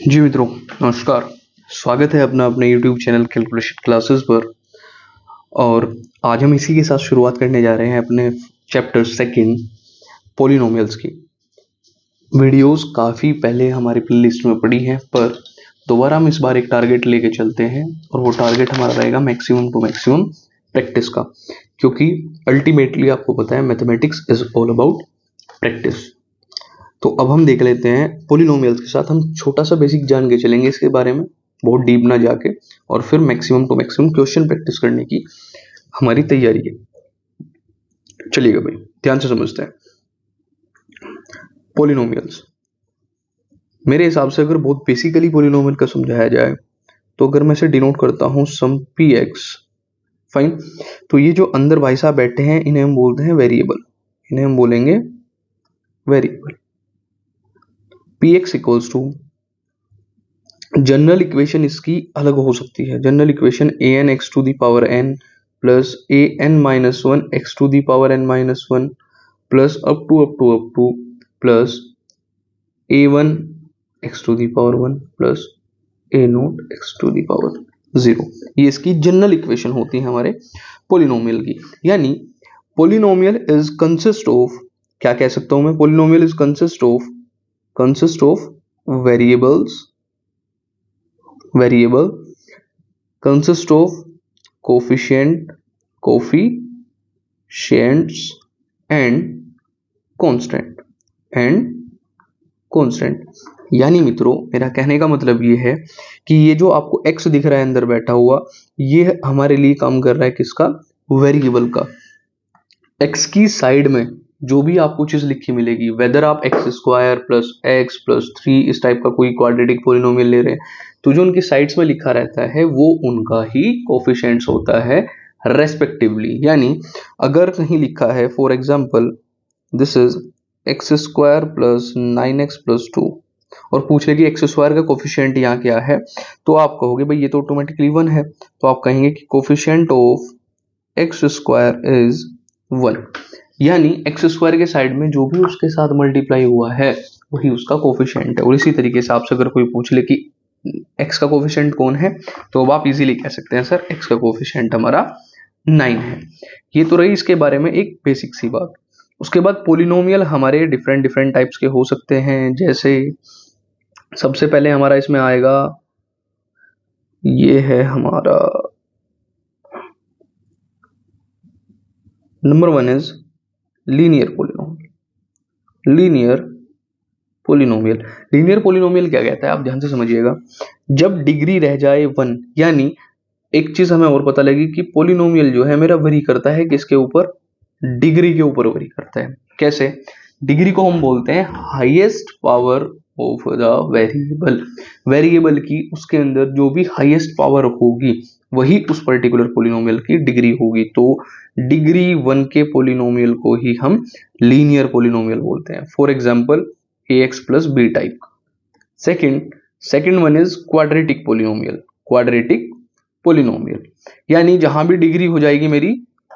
जी मित्रों, नमस्कार। स्वागत है अपने YouTube चैनल कैलकुलेशन क्लासेस पर। और आज हम इसी के साथ शुरुआत करने जा रहे हैं अपने चैप्टर सेकंड पॉलिनोमियल्स की। वीडियोस काफ़ी पहले हमारी प्लेलिस्ट में पड़ी हैं, पर दोबारा हम इस बार एक टारगेट लेके चलते हैं और वो टारगेट हमारा रहेगा मैक्सिमम टू मैक्सिमम प्रैक्टिस का, क्योंकि अल्टीमेटली आपको पता है mathematics is all about practice. तो अब हम देख लेते हैं पॉलिनोमियल्स के साथ हम छोटा सा बेसिक जान के चलेंगे इसके बारे में, बहुत डीप ना जाके, और फिर maximum to maximum question practice करने की हमारी तैयारी है। चलिएगा भाई, ध्यान से समझते हैं पॉलिनोमियल्स। मेरे हिसाब से अगर बहुत बेसिकली पॉलिनोमियल का समझाया जाए तो अगर मैं इसे डिनोट करता हूं सम पी एक्स, फाइन। तो ये जो अंदर भाई साहब बैठे हैं इन्हें हम बोलते हैं वेरिएबल, इन्हें हम बोलेंगे variable. P x equals to, general equation इसकी अलग हो सकती है। General equation a n x to the power n plus a n minus one x to the power n minus one plus up to plus a one x to the power one plus a naught x to the power zero. ये इसकी general equation होती है हमारे polynomial की। यानी polynomial is consist of, क्या कह सकता हूं मैं, polynomial is consist of variables, variable consist of coefficients and constant। यानी मित्रों मेरा कहने का मतलब ये है कि ये जो आपको x दिख रहा है अंदर बैठा हुआ, ये हमारे लिए काम कर रहा है किसका, वेरिएबल का। x की साइड में जो भी आपको चीज लिखी मिलेगी, वेदर आप x square plus x plus three इस टाइप का कोई क्वाड्रेटिक पोलिनोमियल ले रहे हैं, तो जो उनकी साइड्स में लिखा रहता है वो उनका ही कोफिशिएंट्स होता है रेस्पेक्टिवली। यानी अगर कहीं लिखा है for example this is x square plus nine x plus two, और पूछ ले कि एक्स स्क्वायर का कोफिशिएंट यहाँ क्या है, तो आप कहोगे भाई ये तो ऑटोमेटिकली वन है, तो आप कहेंगे कि coefficient of x square is one. यानी एक्स स्क्वायर के साइड में जो भी उसके साथ मल्टीप्लाई हुआ है वही उसका कोफिशिएंट है। और इसी तरीके से आपसे अगर कोई पूछ ले कि एक्स का कोफिशिएंट कौन है, तो अब आप इजीली कह सकते हैं सर एक्स का कोफिशिएंट हमारा 9 है। ये तो रही इसके बारे में एक बेसिक सी बात। उसके बाद पोलिनोमियल हमारे डिफरेंट टाइप्स के हो सकते हैं। जैसे सबसे पहले हमारा इसमें आएगा, ये है हमारा number one is linear polynomial. Linear polynomial क्या कहता है, आप ध्यान से समझिएगा। जब डिग्री रह जाए वन, यानी एक चीज हमें और पता लगी कि पोलिनोमियल जो है मेरा वरी करता है किसके ऊपर, डिग्री के ऊपर वरी करता है। कैसे, डिग्री को हम बोलते हैं highest power of the variable की उसके अंदर जो भी हाईएस्ट पावर होगी वही उस पर्टिकुलर पोलिनोमियल की डिग्री होगी। तो डिग्री वन के पोलिनोमियल को ही हम लीनियर पोलिनोमियल बोलते हैं। For example a x plus b type. Second one is quadratic polynomial, यानी जहां भी डिग्री हो जाएगी मेरी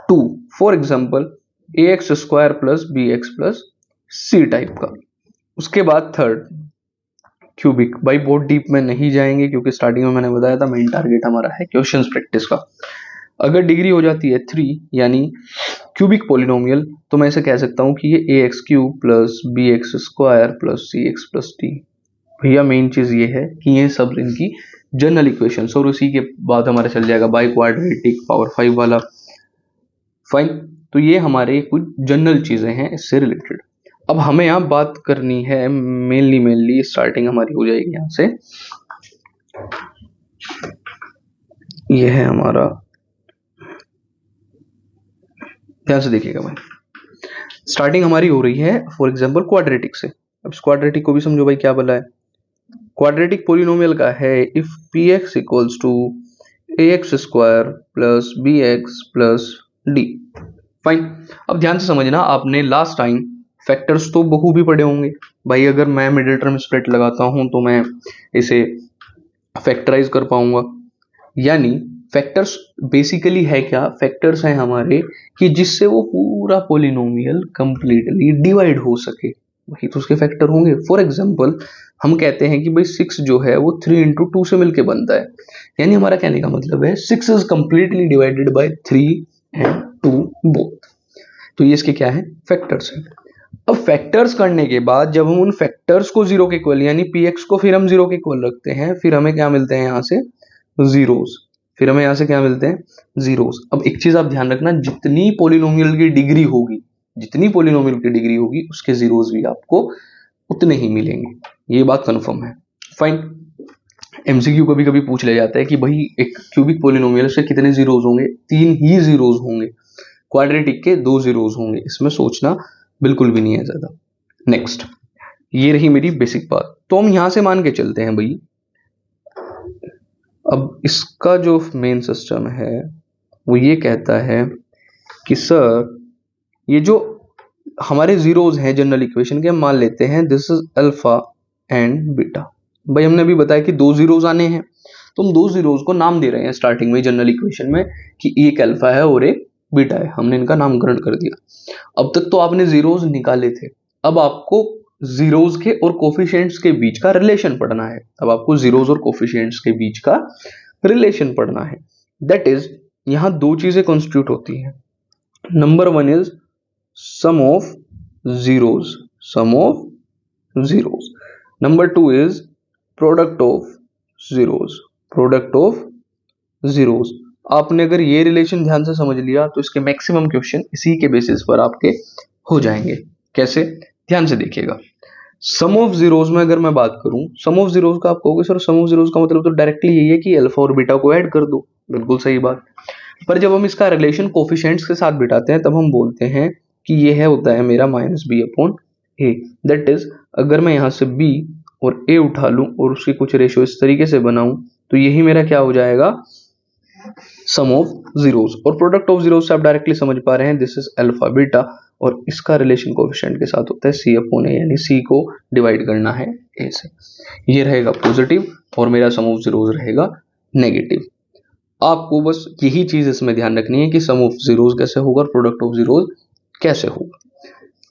two. For example a x square plus b x plus c type का। उसके बाद थर्ड क्यूबिक। भाई बहुत डीप में नहीं जाएंगे क्योंकि स्टार्टिंग में मैंने बताया था मेन टारगेट हमारा है क्वेश्चंस प्रैक्टिस का। अगर डिग्री हो जाती है थ्री यानी क्यूबिक पोलिनोमियल, तो मैं इसे कह सकता हूं कि ये a x cube plus b x square plus c x plus t. भैया मेन चीज ये है कि ये सब इनकी जनरल इक्वेशन, और उसी के बाद हमारा चल जाएगा बाई क्वाड्रेटिक पावर 5 वाला, फाइन। तो ये हमारे कुछ जनरल चीजें हैं इससे रिलेटेड। अब हमें यहाँ बात करनी है मेनली स्टार्टिंग हमारी हो जाएगी यहाँ से। ये है हमारा, ध्यान से देखिएगा भाई, स्टार्टिंग हमारी हो रही है फॉर एग्जांपल क्वाड्रेटिक से। अब इस क्वाड्रेटिक को भी समझो भाई क्या बोला है। क्वाड्रेटिक पोलिनोमियल का है if p x equals to a x square plus b x plus d, fine. अब ध्यान से समझना, आपने लास्ट टाइम फैक्टर्स तो बहु भी पढ़े होंगे भाई। अगर मैं मिडिल टर्म स्प्लिट लगाता हूं तो मैं इसे फैक्टराइज कर पाऊंगा। यानी फैक्टर्स बेसिकली है क्या, फैक्टर्स हैं हमारे कि जिससे वो पूरा पोलिनोमियल कंप्लीटली डिवाइड हो सके, वही तो उसके फैक्टर होंगे। फॉर एग्जांपल हम कहते हैं कि भाई 6 जो है वो 3 इंटू 2 से मिलके बनता है, यानी हमारा कहने का मतलब है 6 is completely divided by 3 and 2 both. तो ये इसके क्या है, फैक्टर्स है। अब फैक्टर्स करने के बाद जब हम उन फैक्टर्स को जीरो के इक्वल यानी px को फिर हम जीरो के इक्वल रखते हैं, फिर हमें क्या मिलते हैं यहाँ से जीरोस, फिर हमें यहाँ से क्या मिलते हैं जीरोस। अब एक चीज आप ध्यान रखना, जितनी पोलिनोमियल की डिग्री होगी, जितनी पोलिनोमियल की डिग्री होगी उसके जीरोस भी आपको उतने ही मिलेंगे, ये बात कंफर्म है। फाइन। एमसीक्यू कभी कभी पूछ ले जाता है कि भाई एक क्यूबिक पोलिनोमियल से कितने जीरोस होंगे, 3 ही जीरोस होंगे, क्वाड्रेटिक के 2 जीरोस होंगे, इसमें सोचना बिल्कुल भी नहीं है ज्यादा। नेक्स्ट, ये रही मेरी बेसिक बात। तो हम यहां से मान के चलते हैं भाई, अब इसका जो मेन सिस्टम है वो ये कहता है कि सर ये जो हमारे जीरोस हैं जनरल इक्वेशन के, हम मान लेते हैं this is alpha and beta. भाई हमने अभी बताया कि 2 जीरोस आने हैं, तो हम 2 जीरोस को नाम दे रहे हैं स्टार्टिंग में जनरल इक्वेशन में कि एक अल्फा है और एक बीटा है, हमने इनका नामकरण कर दिया। अब तक तो आपने जीरोस निकाले थे, अब आपको जीरोस के और कोफिशिएंट्स के बीच का रिलेशन पढ़ना है। अब आपको जीरोस और कोफिशिएंट्स के बीच का रिलेशन पढ़ना है। दैट इज, यहां दो चीजें कॉन्स्टिट्यूट होती हैं। Number one is sum of zeros, sum of zeros. Number two is product of zeros, product of zeros. आपने अगर ये रिलेशन ध्यान से समझ लिया तो इसके मैक्सिमम क्वेश्चन इसी के बेसिस पर आपके हो जाएंगे। कैसे, ध्यान से देखिएगा। सम ऑफ जीरोस में अगर मैं बात करूं, सम ऑफ जीरोस का आप कहोगे सर सम ऑफ जीरोस का मतलब तो डायरेक्टली यही है कि अल्फा और बीटा को ऐड कर दो, बिल्कुल सही बात। पर जब हम इसका रिलेशन कोफिशिएंट्स के साथ बिठाते हैं तब हम बोलते हैं कि ये है होता है मेरा minus b upon a. That is, अगर मैं यहां से बी और ए उठा लूं और उसकी कुछ रेशियो इस तरीके से बनाऊं तो यही मेरा क्या हो जाएगा, सम ऑफ जीरोस। और प्रोडक्ट ऑफ जीरोस से आप डायरेक्टली समझ पा रहे हैं दिस इज अल्फा बीटा, और इसका रिलेशन कोएफिशिएंट के साथ होता है सी अपॉन ए, यानी सी को डिवाइड करना है ए से। ये रहेगा पॉजिटिव और मेरा सम ऑफ जीरोस रहेगा नेगेटिव। आपको बस यही चीज इसमें ध्यान रखनी है कि सम ऑफ जीरोस कैसे होगा और प्रोडक्ट ऑफ जीरोस कैसे होगा।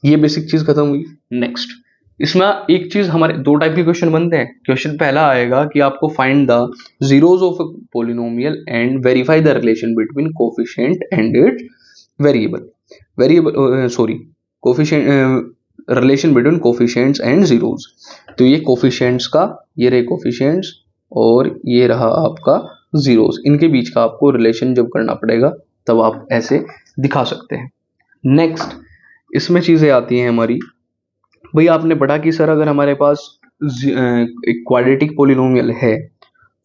ये बेसिक चीज खत्म हुई। नेक्स्ट, इसमें एक चीज, हमारे दो टाइप के क्वेश्चन बनते हैं। क्वेश्चन पहला आएगा कि आपको find the zeros of a polynomial and verify the relation between coefficient and it's variable, coefficient, relation between coefficients and zeros. तो ये कोफिशिएंट्स का, ये रहे कोफिशिएंट्स और ये रहा आपका जीरोस, इनके बीच का आपको रिलेशन जब करना पड़ेगा तब आप ऐसे दिखा सकते हैं। नेक्स्ट, इसमें चीजें आती हैं हमारी, भाई आपने पढ़ा कि सर अगर हमारे पास एक क्वाड्रेटिक पोलिनोमियल है,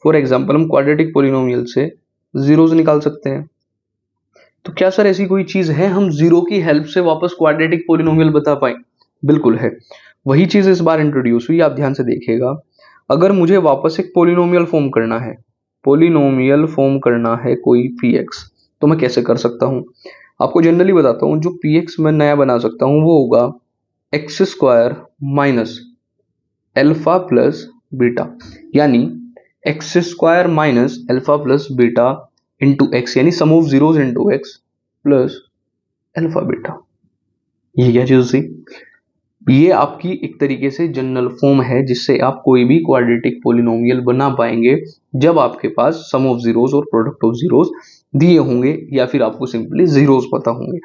फॉर एग्जांपल हम क्वाड्रेटिक पोलिनोमियल से जीरोस निकाल सकते हैं, तो क्या सर ऐसी कोई चीज है हम जीरो की हेल्प से वापस क्वाड्रेटिक पोलिनोमियल बता पाए? बिल्कुल है। वही चीज इस बार इंट्रोड्यूस हुई, आप ध्यान से देखिएगा। अगर मुझे वापस एक पोलिनोमियल फॉर्म करना है, पोलिनोमियल फॉर्म करना है कोई px, तो मैं कैसे कर सकता हूं? आपको जनरली बताता हूं, जो px मैं नया बना सकता हूं वो होगा x square minus alpha plus beta, यानी x square minus alpha plus beta into x, यानी sum of zeros into x plus alpha beta. ये क्या चीज थी? ये आपकी एक तरीके से जनरल फॉर्म है जिससे आप कोई भी क्वाड्रेटिक पोलिनोमियल बना पाएंगे जब आपके पास सम ऑफ जीरोस और प्रोडक्ट ऑफ जीरोस दिए होंगे या फिर आपको सिंपली जीरोस पता होंगे।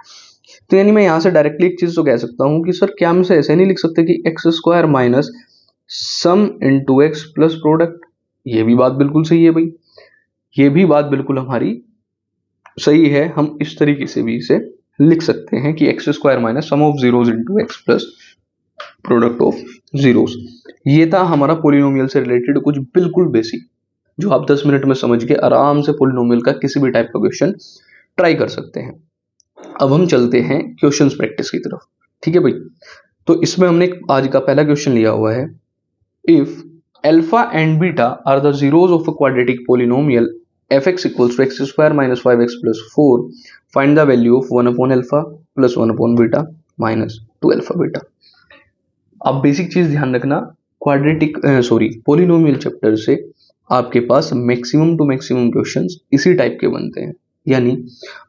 तो यानी मैं यहां से डायरेक्टली एक चीज तो कह सकता हूं कि सर क्या हम इसे ऐसे नहीं लिख सकते कि x square minus sum into x plus product? ये भी बात बिल्कुल सही है भाई, ये भी बात बिल्कुल हमारी सही है। हम इस तरीके से भी इसे लिख सकते हैं कि x square minus sum of zeros into x plus product of zeros. ये था हमारा पोलिनोमियल से रिलेटेड कुछ बिल्कुल बेसिक, जो आप 10 मिनट में समझ के आराम से पोलिनोमियल का किसी भी टाइप का क्वेश्चन ट्राई कर सकते हैं। अब हम चलते हैं क्वेश्चंस प्रैक्टिस की तरफ, ठीक है भाई। तो इसमें हमने आज का पहला क्वेश्चन लिया हुआ है, if alpha and beta are the zeros of a quadratic polynomial fx equals to x square minus 5x plus 4, find the value of 1 upon alpha plus 1 upon beta minus 2 alpha beta। अब basic चीज ध्यान रखना, quadratic polynomial chapter से आपके पास maximum to maximum questions इसी type के बनते हैं, यानी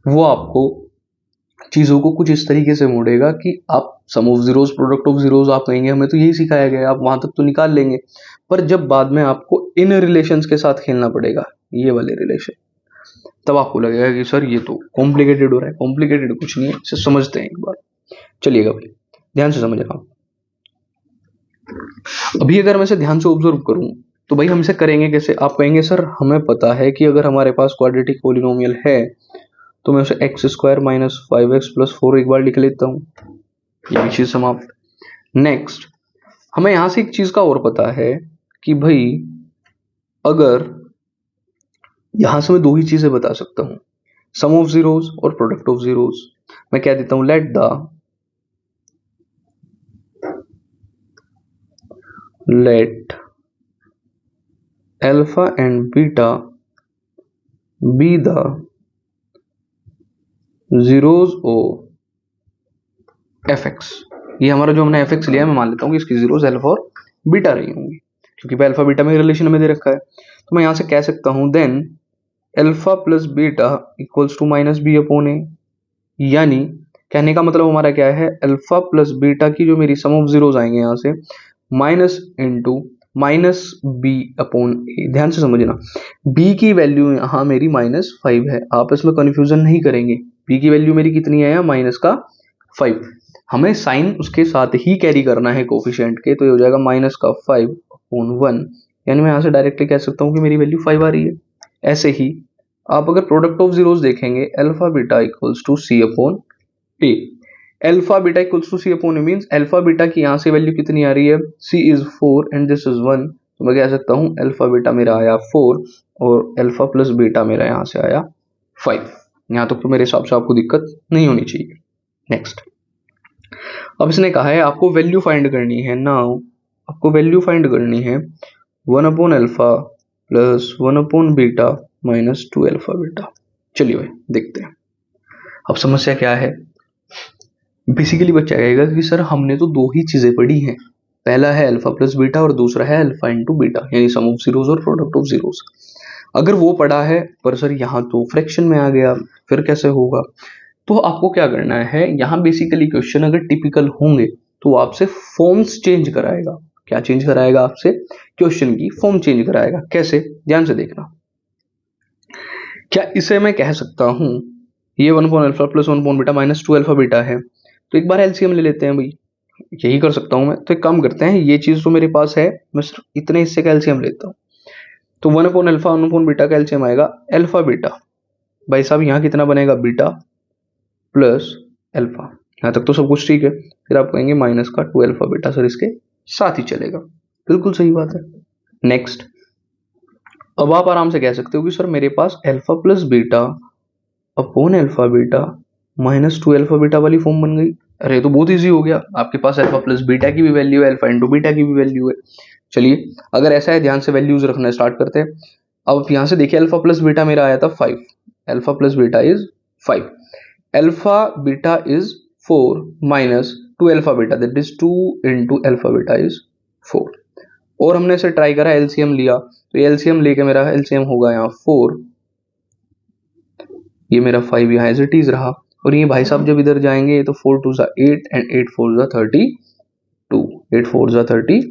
वो आपको चीजों को कुछ इस तरीके से मोड़ेगा कि आप sum of zeros product of zeros आप कहेंगे हमें तो यही सिखाया गया है, आप वहां तक तो निकाल लेंगे, पर जब बाद में आपको इन रिलेशंस के साथ खेलना पड़ेगा, ये वाले रिलेशन, तब आपको लगेगा कि सर ये तो कॉम्प्लिकेटेड हो रहा है। कॉम्प्लिकेटेड कुछ नहीं है, इसे समझते हैं एक बार। चलिएगा भाई, ध्यान से समझना। अभी अगर मैं इसे ध्यान से ऑब्जर्व करूं तो भाई हम इसे करेंगे कैसे? आप कहेंगे सर हमें पता है कि अगर हमारे पास क्वाड्रेटिक पोलिनोमियल है तो मैं उसे x square minus 5x plus 4 एक बार लिख लेता हूँ, ये भी चीज समाप्त। नेक्स्ट, हमें यहां से एक चीज का और पता है कि भाई अगर यहां से मैं दो ही चीजें बता सकता हूं, सम ऑफ जीरोस और प्रोडक्ट ऑफ जीरोस। मैं क्या देता हूं, let alpha and beta be the zeros of F x. ये हमारा जो हमने एफ एक्स लिया है, मैं मान लेता हूँ कि इसकी जीरोस अल्फा और बीटा रही होंगी, क्योंकि अल्फा बीटा में रिलेशन में दे रखा है। तो मैं यहां से कह सकता हूं then alpha plus beta equals to minus b upon a. यानी कहने का मतलब हमारा क्या है, अल्फा प्लस बीटा की जो मेरी सम ऑफ जीरोस आएंगे यहां से minus into minus b upon a. ध्यान से समझना, बी की वैल्यू यहां मेरी -5 है, आप इसमें कंफ्यूजन नहीं करेंगे। बी की वैल्यू मेरी कितनी है, माइनस का 5। हमें साइन उसके साथ ही कैरी करना है कोफिशिएंट के, तो ये हो जाएगा माइनस का 5 अपॉन 1। यानी मैं यहां से डायरेक्टली कह सकता हूं कि मेरी वैल्यू 5 आ रही है। ऐसे ही आप अगर प्रोडक्ट ऑफ जीरोस देखेंगे, alpha beta equals to c upon a. Alpha beta equals to c upon a means alpha beta की यहां से वैल्यू कितनी आ रही है, c is 4 and this is 1। तो मैं कह सकता हूं अल्फा बीटा मेरा आया 4 और अल्फा प्लस बीटा मेरा यहां से आया 5। यहां तक तो मेरे हिसाब से आपको दिक्कत नहीं होनी चाहिए। नेक्स्ट, अब इसने कहा है आपको वैल्यू फाइंड करनी है। नाउ आपको वैल्यू फाइंड करनी है 1 upon alpha plus 1 upon beta minus 2 alpha beta. चलिए भाई देखते हैं अब समस्या क्या है। बेसिकली बच्चा कहेगा कि सर हमने तो दो ही चीजें पढ़ी हैं, पहला है अल्फा प्लस बीटा और दूसरा है अल्फा इंटू बीटा, यानी सम ऑफ जीरोस और प्रोडक्ट ऑफ जीरोस। अगर वो पढ़ा है पर सर यहाँ तो फ्रैक्शन में आ गया, फिर कैसे होगा? तो आपको क्या करना है, यहाँ बेसिकली क्वेश्चन अगर टिपिकल होंगे तो आपसे फॉर्म्स चेंज कराएगा। क्या चेंज कराएगा आपसे? क्वेश्चन की फॉर्म चेंज कराएगा। कैसे? ध्यान से देखना। क्या इसे मैं कह सकता हूं ये 1 upon alpha plus 1 upon beta minus 2 alpha beta है, तो एक बार एलसीएम ले लेते हैं भाई। यही कर सकता हूं मैं, तो एक काम करते हैं, ये चीज तो मेरे पास है, मैं सिर्फ इतने हिस्से का एलसीएम लेता हूं। तो 1 अपॉन अल्फा 1 अपॉन बीटा का एलसीएम आएगा अल्फा बीटा। भाई साहब यहाँ कितना बनेगा, बीटा प्लस अल्फा। यहाँ तक तो सब कुछ ठीक है। फिर आप कहेंगे माइनस का 2 अल्फा बीटा, सर इसके साथ ही चलेगा, बिल्कुल सही बात है। नेक्स्ट, अब आप आराम से कह सकते हो कि सर मेरे पास alpha plus beta upon alpha beta minus 2 alpha beta वाली फॉर्म बन गई। अरे तो बहुत इजी हो गया, आपके पास अल्फा प्लस बीटा की भी वैल्यू है, अल्फा इंटू बीटा की भी वैल्यू है। चलिए अगर ऐसा है, ध्यान से वैल्यूज रखना स्टार्ट करते हैं। अब यहां से देखिए, अल्फा प्लस बीटा मेरा आया था 5, alpha plus beta is 5, alpha beta is 4 minus 2 alpha beta that is 2 into alpha beta is 4। और हमने इसे ट्राई करा, एलसीएम लिया, तो एलसीएम लेके मेरा एलसीएम होगा यहाँ 4, ये मेरा 5 यहाँ एज इट इज रहा। और ये भाई साहब जब इधर जाएंगे तो 4 2 8 एंड 8 4 32, 8 4 32।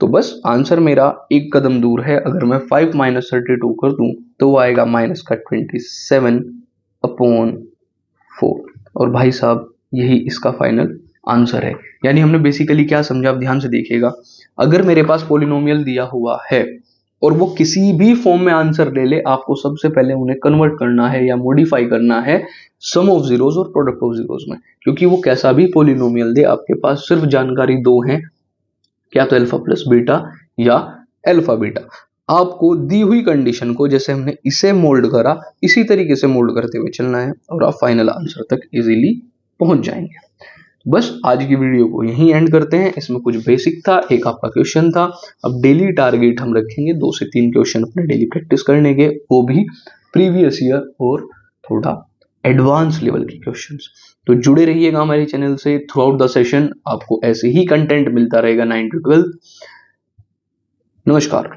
तो बस आंसर मेरा एक कदम दूर है। अगर मैं 5 माइनस 32 कर दूं तो वो आएगा माइनस का 27 अपॉन 4। और भाई साहब यही इसका फाइनल आंसर है। यानी हमने बेसिकली क्या समझा, आप ध्यान से देखिएगा। अगर मेरे पास पॉलिनोमियल दिया हुआ है और वो किसी भी फॉर्म में आंसर ले ले, आपको सबसे पहले उन्हें कन्वर्ट करना है या मॉडिफाई करना है सम ऑफ जीरोस और प्रोडक्ट ऑफ जीरोस में। क्योंकि वो कैसा भी पॉलिनोमियल दे, आपके पास सिर्फ जानकारी दो है, क्या तो अल्फा प्लस बीटा या अल्फा बीटा। आपको दी हुई कंडीशन को जैसे हमने इसे मोल्ड करा, इसी तरीके से मोल्ड करते हुए चलना है और आप फाइनल आंसर तक इजीली पहुंच जाएंगे। बस आज की वीडियो को यहीं एंड करते हैं। इसमें कुछ बेसिक था, एक आपका क्वेश्चन था। अब डेली टारगेट हम रखेंगे 2 से 3 क्वेश्चन अपने डेली प्रैक्टिस करने के, वो भी प्रीवियस ईयर और थोड़ा एडवांस लेवल के क्वेश्चंस। तो जुड़े रहिएगा हमारे चैनल से थ्रू आउट द सेशन, आपको ऐसे ही कंटेंट मिलता रहेगा 9 to 12। नमस्कार।